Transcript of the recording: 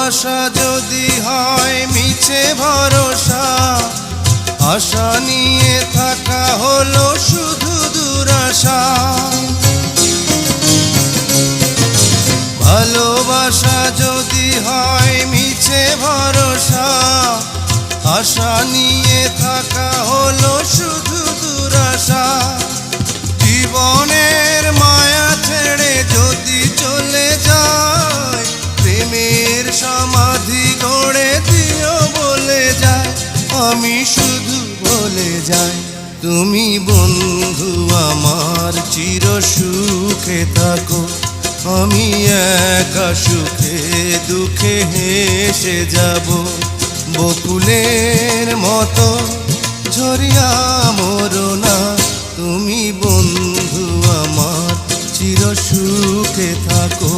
ভালোবাসা যদি হয় মিছে ভরসা, আশা নিয়ে থাকা হলো শুধু দুরাশা। ভালোবাসা যদি হয় মিছে ভরসা, আশা নিয়ে থাকা হলো শুধু দুরাশা। জীবনের মায়া ছেড়ে যদি চলে যায়, প্রেমের সমাধি গড়ে দিও বলে যায়। আমি শুধু বলে যাই, তুমি বন্ধু আমার চির সুখে থাকো। আমি একা সুখে দুঃখে হেসে যাব, বকুলের মতো ঝরিয়া মরো না। তুমি বন্ধু আমার চির সুখে থাকো।